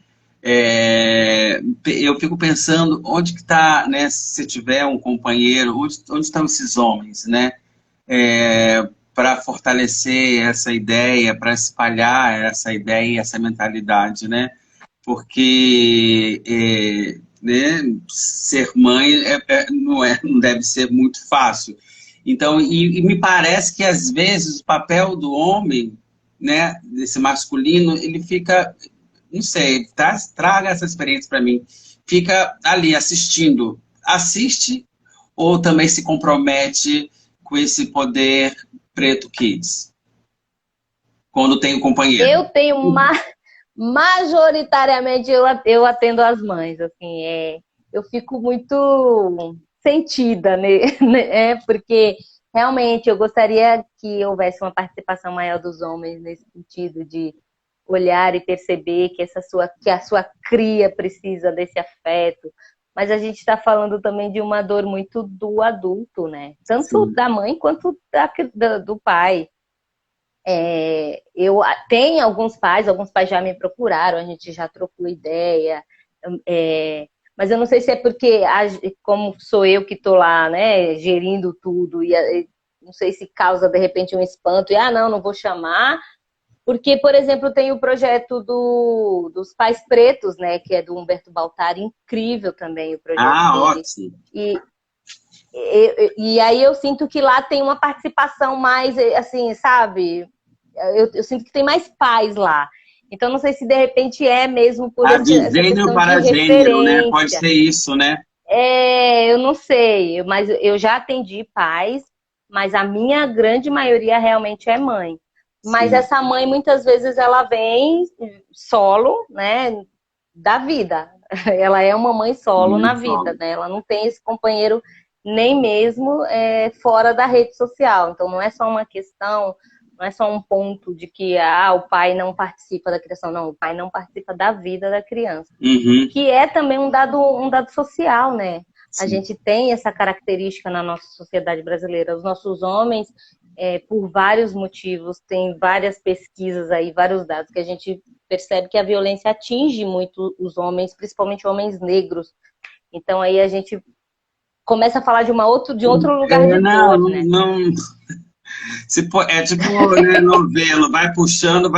Eu fico pensando onde que está, né? Se tiver um companheiro, onde estão esses homens, né? Para fortalecer essa ideia, para espalhar essa ideia, essa mentalidade, né? Porque né, ser mãe não deve ser muito fácil. Então, e me parece que às vezes o papel do homem, né, desse masculino, ele fica, não sei, traga essa experiência para mim, fica ali assistindo, assiste ou também se compromete com esse Poder Preto Kids, quando tem um companheiro? Eu tenho majoritariamente eu atendo as mães, assim, eu fico muito sentida, né? Porque realmente eu gostaria que houvesse uma participação maior dos homens nesse sentido de olhar e perceber que a sua cria precisa desse afeto. Mas a gente está falando também de uma dor muito do adulto, né? Tanto da mãe quanto do pai. Eu tenho alguns pais já me procuraram, a gente já trocou ideia, mas eu não sei se é porque, como sou eu que estou lá, né, gerindo tudo, e não sei se causa de repente um espanto, e não vou chamar, porque, por exemplo, tem o projeto dos Pais Pretos, né, que é do Humberto Baltari, incrível também o projeto dele. Ótimo. E aí eu sinto que lá tem uma participação mais, assim, sabe? Eu sinto que tem mais pais lá. Então, não sei se de repente é mesmo por essa gênero para gênero, né? Pode ser isso, né? Eu não sei, mas eu já atendi pais, mas a minha grande maioria realmente é mãe. Mas essa mãe, muitas vezes, ela vem solo, né, da vida. Ela é uma mãe solo na vida, né? Ela não tem esse companheiro nem mesmo fora da rede social. Então, não é só uma questão, não é só um ponto de que o pai não participa da criação. Não, o pai não participa da vida da criança. Que é também um dado social, né? Sim. A gente tem essa característica na nossa sociedade brasileira. Os nossos homens, por vários motivos, tem várias pesquisas aí, vários dados, que a gente percebe que a violência atinge muito os homens, principalmente homens negros. Então, aí a gente começa a falar de outro lugar de dor, né? É tipo, né, novelo, vai puxando,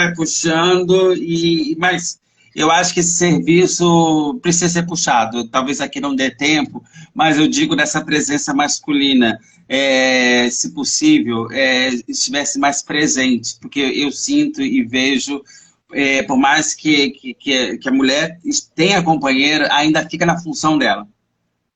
mas eu acho que esse serviço precisa ser puxado. Talvez aqui não dê tempo, mas eu digo dessa presença masculina, se possível, estivesse mais presente, porque eu sinto e vejo, por mais que a mulher tenha companheiro, ainda fica na função dela.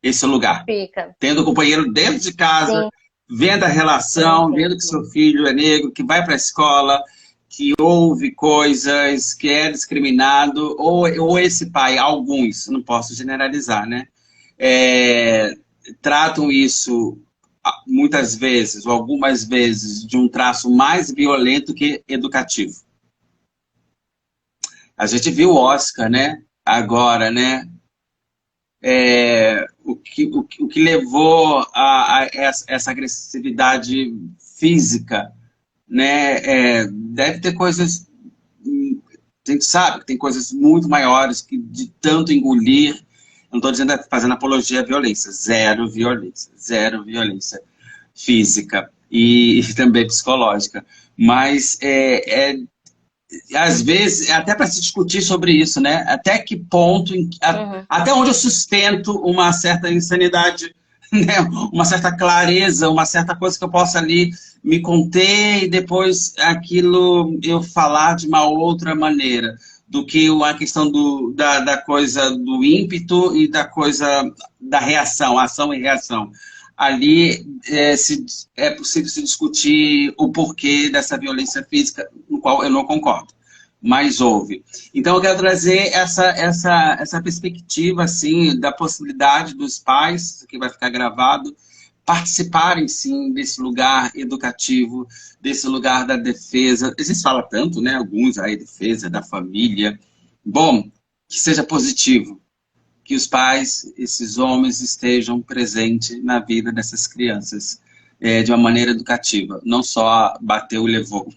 Esse lugar. Fica. Tendo o companheiro dentro de casa, sim, vendo a relação, vendo que seu filho é negro, que vai para a escola, que ouve coisas, que é discriminado, ou esse pai, alguns, não posso generalizar, né? Tratam isso muitas vezes, ou algumas vezes, de um traço mais violento que educativo. A gente viu o Oscar, né? Agora, né? O que levou a essa agressividade física, né? Deve ter coisas, a gente sabe que tem coisas muito maiores que de tanto engolir. Não estou dizendo fazendo apologia à violência, zero violência física. e também psicológica. Mas às vezes, até para se discutir sobre isso, né? Até que ponto, até onde eu sustento uma certa insanidade, né? Uma certa clareza, uma certa coisa que eu possa ali me conter e depois aquilo eu falar de uma outra maneira do que a questão da coisa do ímpeto e da coisa da reação, ação e reação. Ali é possível se discutir o porquê dessa violência física, no qual eu não concordo, mas houve. Então eu quero trazer essa perspectiva assim, da possibilidade dos pais, que vai ficar gravado, participarem sim desse lugar educativo, desse lugar da defesa. A gente fala tanto, né? Alguns aí, defesa da família. Bom, que seja positivo. Que os pais, esses homens, estejam presentes na vida dessas crianças de uma maneira educativa. Não só bateu e levou.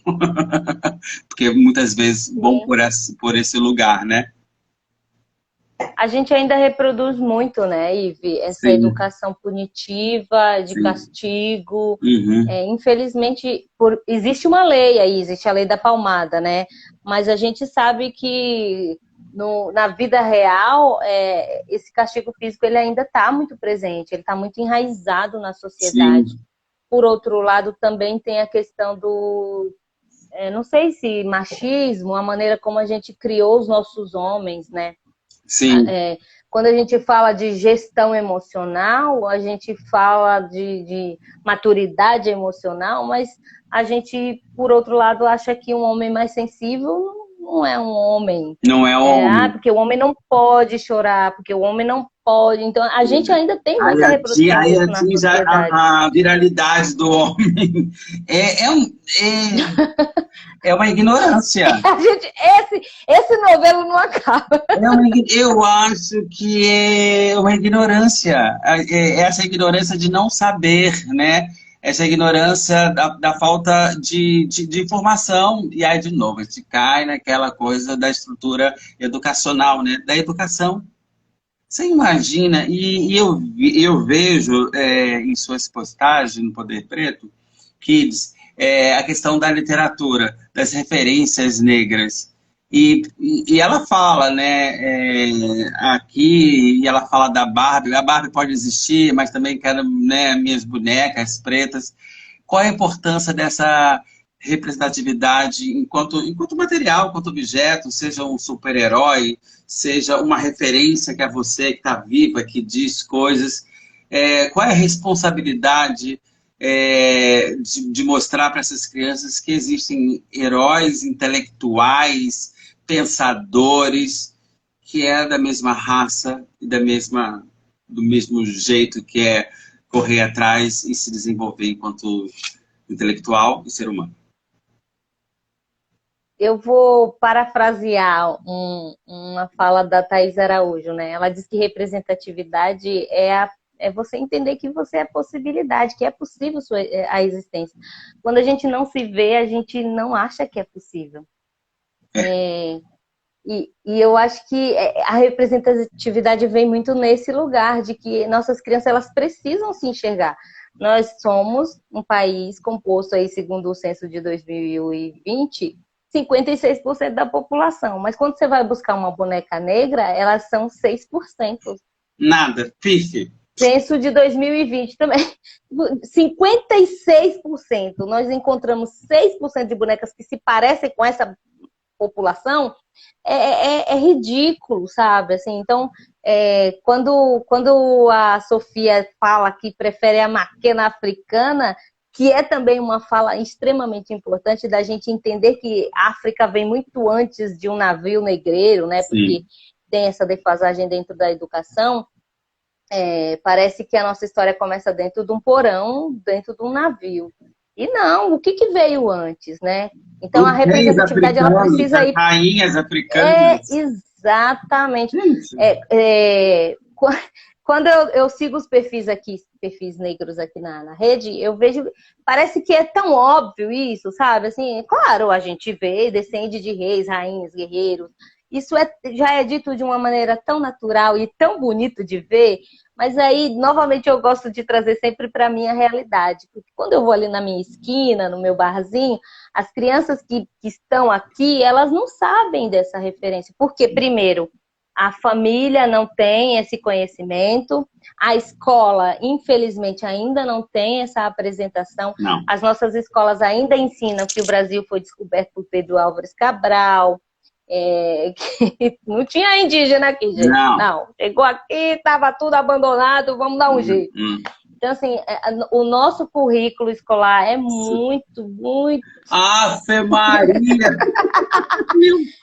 Porque muitas vezes vão por esse lugar, né? A gente ainda reproduz muito, né, Ive? Essa educação punitiva, de castigo. Infelizmente, existe uma lei aí, existe a lei da palmada, né? Mas a gente sabe que na vida real, esse castigo físico ele ainda está muito presente, ele está muito enraizado na sociedade. Sim. Por outro lado, também tem a questão do, não sei se machismo, a maneira como a gente criou os nossos homens, né? Sim. Quando a gente fala de gestão emocional, a gente fala de maturidade emocional, mas a gente, por outro lado, acha que um homem mais sensível não é um homem. Não é um homem. Porque o homem não pode chorar, porque o homem não pode. Então, a gente ainda tem muita reprodução disso na sociedade. A viralidade do homem é uma ignorância. Esse novelo não acaba. Eu acho que é uma ignorância. Essa ignorância de não saber, né? Essa ignorância da falta de informação. E aí, de novo, a gente cai naquela coisa da estrutura educacional, né? Da educação. Você imagina, e eu vejo em suas postagens no Poder Preto, Kids, a questão da literatura, das referências negras. E ela fala, né, aqui, e ela fala da Barbie. A Barbie pode existir, mas também quero, né, minhas bonecas pretas. Qual a importância dessa representatividade enquanto material, enquanto objeto, seja um super-herói, seja uma referência que é você, que está viva, que diz coisas? Qual é a responsabilidade de mostrar para essas crianças que existem heróis intelectuais, pensadores, que é da mesma raça e do mesmo jeito que é correr atrás e se desenvolver enquanto intelectual e ser humano? Eu vou parafrasear uma fala da Thaís Araújo, né? Ela diz que representatividade é você entender que você é possibilidade, que é possível a existência. Quando a gente não se vê, a gente não acha que é possível. E eu acho que a representatividade vem muito nesse lugar, de que nossas crianças elas precisam se enxergar. Nós somos um país composto, aí, segundo o censo de 2020, 56% da população. Mas quando você vai buscar uma boneca negra, elas são 6%. Nada, pife. Censo de 2020 também. 56%. Nós encontramos 6% de bonecas que se parecem com essa população. É ridículo, sabe? Assim, então, quando a Sofia fala que prefere a maquena africana, que é também uma fala extremamente importante da gente entender que a África vem muito antes de um navio negreiro, né? Porque tem essa defasagem dentro da educação. Parece que a nossa história começa dentro de um porão, dentro de um navio. E não, o que veio antes, né? Então a representatividade ela precisa ir. Rainhas africanas. Exatamente. Quando eu sigo os perfis negros aqui na rede, eu vejo, parece que é tão óbvio isso, sabe? Assim, claro, a gente vê, descende de reis, rainhas, guerreiros, Isso já é dito de uma maneira tão natural e tão bonito de ver, mas aí, novamente, eu gosto de trazer sempre para a minha realidade. Porque quando eu vou ali na minha esquina, no meu barzinho, as crianças que estão aqui, elas não sabem dessa referência. Porque, primeiro, a família não tem esse conhecimento, a escola, infelizmente, ainda não tem essa apresentação. Não. As nossas escolas ainda ensinam que o Brasil foi descoberto por Pedro Álvares Cabral, que não tinha indígena aqui, gente. Não. Chegou aqui, estava tudo abandonado, vamos dar um jeito. Então, assim, o nosso currículo escolar é muito, muito... Ave Maria!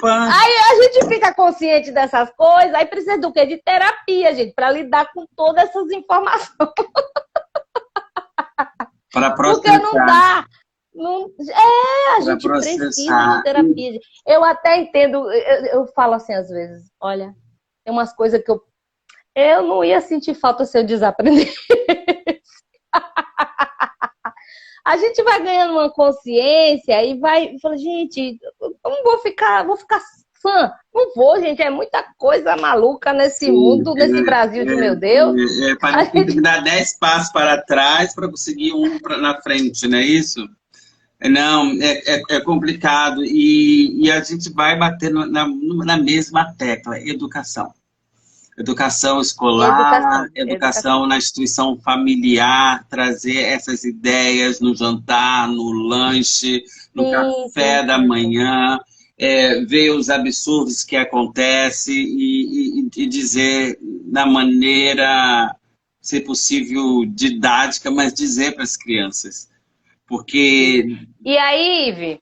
Aí a gente fica consciente dessas coisas, aí precisa do quê? De terapia, gente, para lidar com todas essas informações. Para processar. Porque não dá. A gente precisa de terapia. Eu até entendo, eu falo assim às vezes, olha, tem umas coisas que eu não ia sentir falta se eu desaprender. A gente vai ganhando uma consciência e vai fala, gente, eu não vou ficar fã. Não vou, gente, é muita coisa maluca nesse mundo, nesse Brasil de meu Deus. Parece que tem que dar 10 passos para trás para conseguir na frente, não é isso? Não, é complicado e a gente vai batendo na mesma tecla, educação. Educação escolar, educação na instituição familiar, trazer essas ideias no jantar, no lanche, no café da manhã, ver os absurdos que acontecem e dizer da maneira, se possível, didática, mas dizer para as crianças. Porque... E aí, Ive,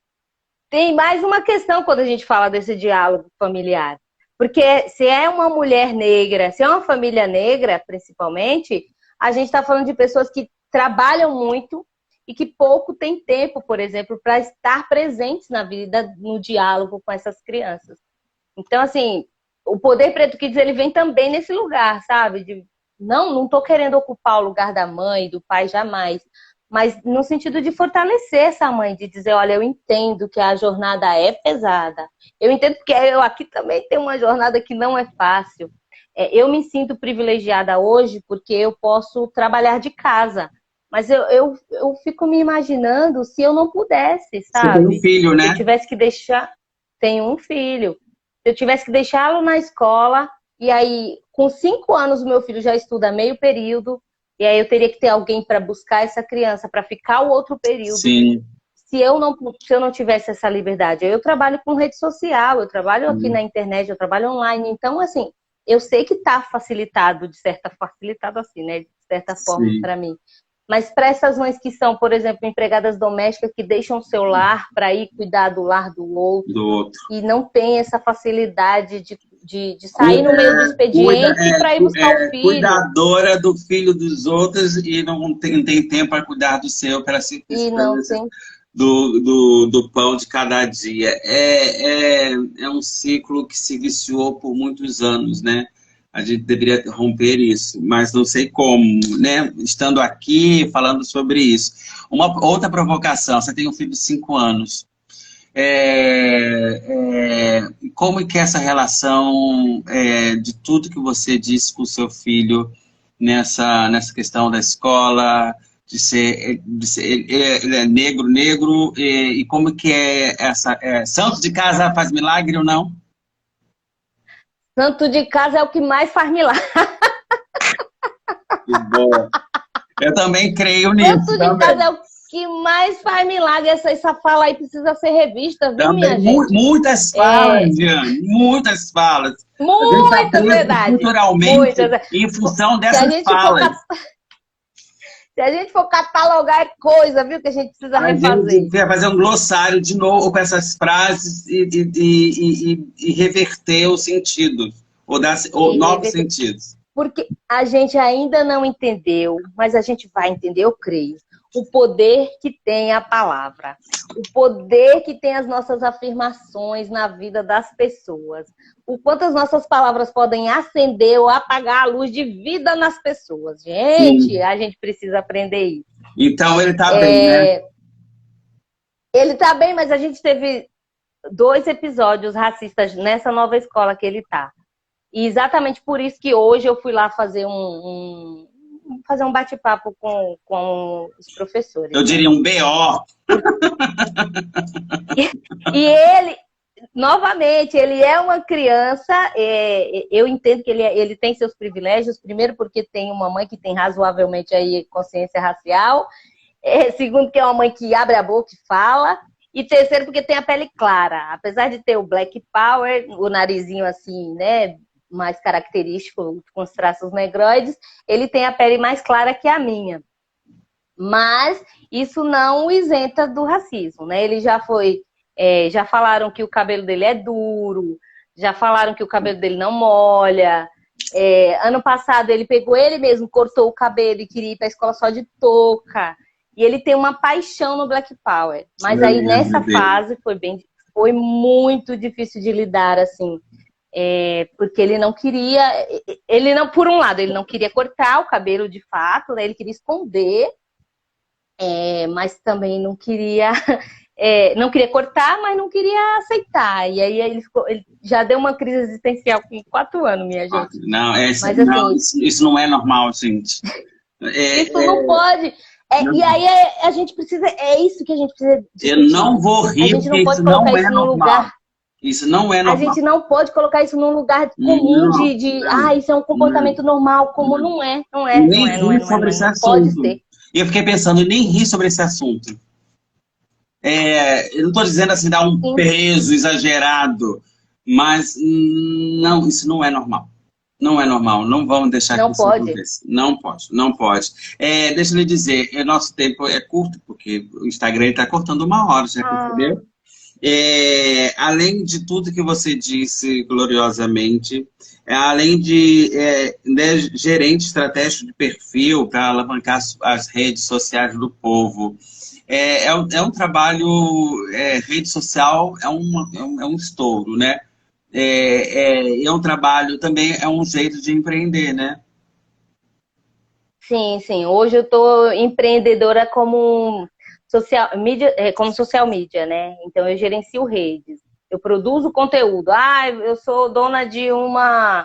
tem mais uma questão quando a gente fala desse diálogo familiar. Porque se é uma mulher negra, se é uma família negra, principalmente, a gente está falando de pessoas que trabalham muito e que pouco têm tempo, por exemplo, para estar presentes na vida, no diálogo com essas crianças. Então, assim, o Poder Preto Kids, ele vem também nesse lugar, sabe? Não estou querendo ocupar o lugar da mãe, do pai, jamais. Mas no sentido de fortalecer essa mãe, de dizer, olha, eu entendo que a jornada é pesada. Eu entendo porque eu aqui também tenho uma jornada que não é fácil. Eu me sinto privilegiada hoje porque eu posso trabalhar de casa. Mas eu fico me imaginando se eu não pudesse, sabe? Você tem um filho, né? Se eu tivesse que deixar... Tenho um filho. Se eu tivesse que deixá-lo na escola, e aí, com 5 anos, o meu filho já estuda meio período, e aí eu teria que ter alguém para buscar essa criança, para ficar o outro período. Sim. Se eu não tivesse essa liberdade. Eu trabalho com rede social, eu trabalho aqui na internet, eu trabalho online. Então, assim, eu sei que está facilitado assim, né? De certa forma para mim. Mas para essas mães que são, por exemplo, empregadas domésticas, que deixam o seu lar para ir cuidar do lar do outro. E não tem essa facilidade de sair no meio do expediente para ir buscar o filho. Cuidadora do filho dos outros e não tem tempo para cuidar do seu, para circunstâncias do pão de cada dia. É um ciclo que se viciou por muitos anos, né? A gente deveria romper isso, mas não sei como, né? Estando aqui, falando sobre isso. Uma outra provocação, você tem um filho de 5 anos. Como é que é essa relação de tudo que você disse com o seu filho nessa questão da escola, ele é negro, e como que é essa... santo de casa faz milagre ou não? Santo de casa é o que mais faz milagre. Que bom. Eu também creio nisso. Santo de casa é o que mais faz milagre. Essa fala aí precisa ser revista, viu, minha gente? Muitas falas, Diane. Muitas falas. Muitas, verdade. Culturalmente, muitas. Em função dessas falas. Se a gente for catalogar é coisa, viu, que a gente precisa refazer. A gente vai fazer um glossário de novo com essas frases e reverter o sentido, ou dar novos sentidos. Porque a gente ainda não entendeu, mas a gente vai entender, eu creio, o poder que tem a palavra, o poder que tem as nossas afirmações na vida das pessoas, o quanto as nossas palavras podem acender ou apagar a luz de vida nas pessoas. Gente, a gente precisa aprender isso. Então ele está bem, né? Ele está bem, mas a gente teve 2 episódios racistas nessa nova escola que ele tá. E exatamente por isso que hoje eu fui lá fazer fazer um bate-papo com os professores. Eu diria um BO. E ele, novamente, ele é uma criança, eu entendo que ele tem seus privilégios, primeiro porque tem uma mãe que tem razoavelmente aí consciência racial, segundo que é uma mãe que abre a boca e fala, e terceiro porque tem a pele clara. Apesar de ter o Black Power, o narizinho assim, né, mais característico, com os traços negroides, ele tem a pele mais clara que a minha. Mas isso não o isenta do racismo, né? Ele já foi... já falaram que o cabelo dele é duro, já falaram que o cabelo dele não molha. Ano passado ele pegou ele mesmo, cortou o cabelo e queria ir para a escola só de touca. E ele tem uma paixão no Black Power. Mas aí nessa fase foi muito difícil de lidar, assim. Porque ele não queria... por um lado, ele não queria cortar o cabelo de fato, né? Ele queria esconder, mas também não queria... não queria cortar, mas não queria aceitar. E aí ele já deu uma crise existencial com 4 anos, minha gente. Não, mas, não, assim, isso não é normal, gente. Isso não pode. E aí a gente precisa. É isso que a gente precisa discutir. Eu não vou rir, porque isso não é normal. Isso não é normal. A gente não pode colocar isso num lugar comum isso é um comportamento normal, como não é. Não é. Nem rir sobre esse assunto. Pode ser. E eu fiquei pensando em nem rir sobre esse assunto. Eu não estou dizendo assim, dar um peso exagerado, mas não, isso não é normal. Não é normal, não vamos deixar que isso aconteça. Não pode, não pode. Deixa eu lhe dizer, nosso tempo é curto, porque o Instagram está cortando 1 hora, já percebeu? Além de tudo que você disse gloriosamente, além de gerente estratégico de perfil para alavancar as redes sociais do povo, é um trabalho, rede social é um estouro, né? É um trabalho, também é um jeito de empreender, né? Sim, sim. Hoje eu estou empreendedora como social media, né? Então eu gerencio redes, eu produzo conteúdo. Eu sou dona de uma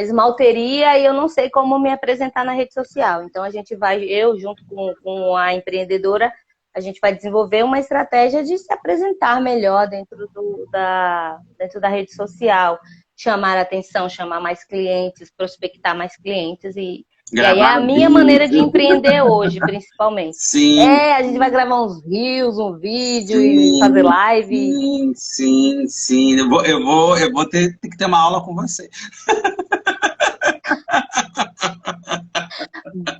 esmalteria e eu não sei como me apresentar na rede social. Então eu junto com a empreendedora, a gente vai desenvolver uma estratégia de se apresentar melhor dentro da rede social, chamar a atenção, chamar mais clientes, prospectar mais clientes e aí é a minha maneira de empreender hoje, principalmente. Sim. A gente vai gravar uns reels, um vídeo e fazer live. Sim. Eu vou ter que ter uma aula com você.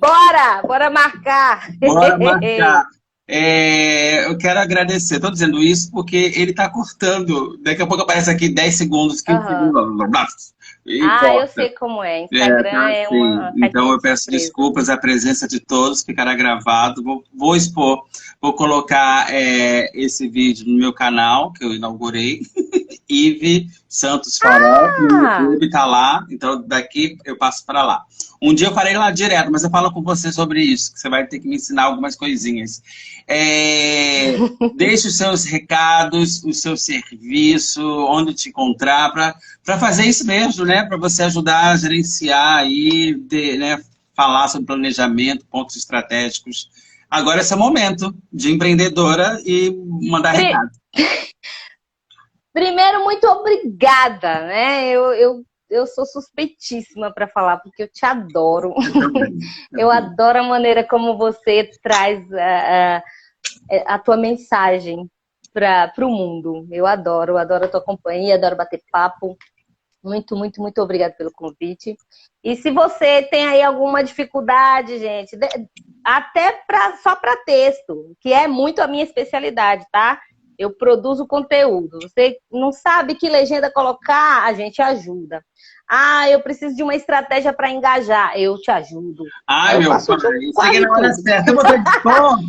Bora marcar. Bora marcar. Eu quero agradecer. Estou dizendo isso porque ele está cortando. Daqui a pouco aparece aqui 10 segundos. 15 segundos. Eu sei como é. Instagram é uma... Então eu peço desculpas, a presença de todos, ficará gravado. Vou expor, vou colocar esse vídeo no meu canal, que eu inaugurei. Ive Santos Farol, no YouTube, tá lá. Então daqui eu passo para lá. Um dia eu farei lá direto, mas eu falo com você sobre isso, que você vai ter que me ensinar algumas coisinhas. Deixe os seus recados, o seu serviço, onde te encontrar, para fazer isso mesmo, né? Para você ajudar a gerenciar aí, né? Falar sobre planejamento, pontos estratégicos. Agora esse é o momento de empreendedora e mandar recado. Primeiro, muito obrigada, né? Eu sou suspeitíssima para falar, porque eu te adoro. Eu adoro a maneira como você traz a tua mensagem para o mundo. Eu adoro a tua companhia, adoro bater papo. Muito, muito, muito obrigada pelo convite. E se você tem aí alguma dificuldade, gente, até só para texto, que é muito a minha especialidade, tá? Eu produzo conteúdo. Você não sabe que legenda colocar? A gente ajuda. Eu preciso de uma estratégia para engajar. Eu te ajudo. Meu pai, isso na hora certa. Eu vou ter desconto.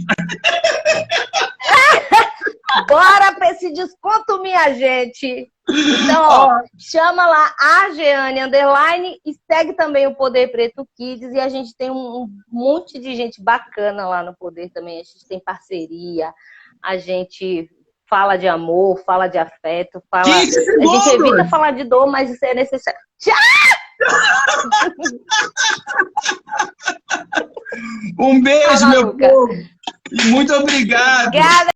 Bora para esse desconto, minha gente. Então, chama lá a Jeane _ e segue também o Poder Preto Kids. E a gente tem um monte de gente bacana lá no Poder também. A gente tem parceria. A gente fala de amor, fala de afeto, fala... Que isso, A gente evita falar de dor, mas isso é necessário. Um beijo, Tchau, meu Maluca. povo. Muito obrigado. Obrigada.